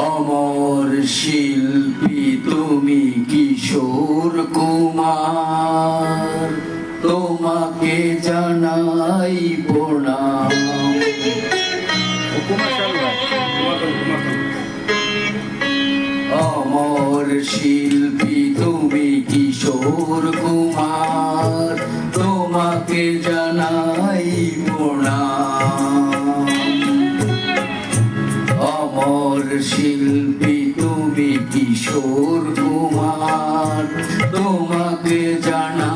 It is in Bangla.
অমর শিল্পী তুমি কিশোর কুমার, তোমাকে জানাই প্রণাম। অমর শিল্পী তুমি কিশোর কুমার, তোমাকে জানাই প্রণাম। অমর শিল্পী তুমি কিশোর কুমার, তোমাকে জানাই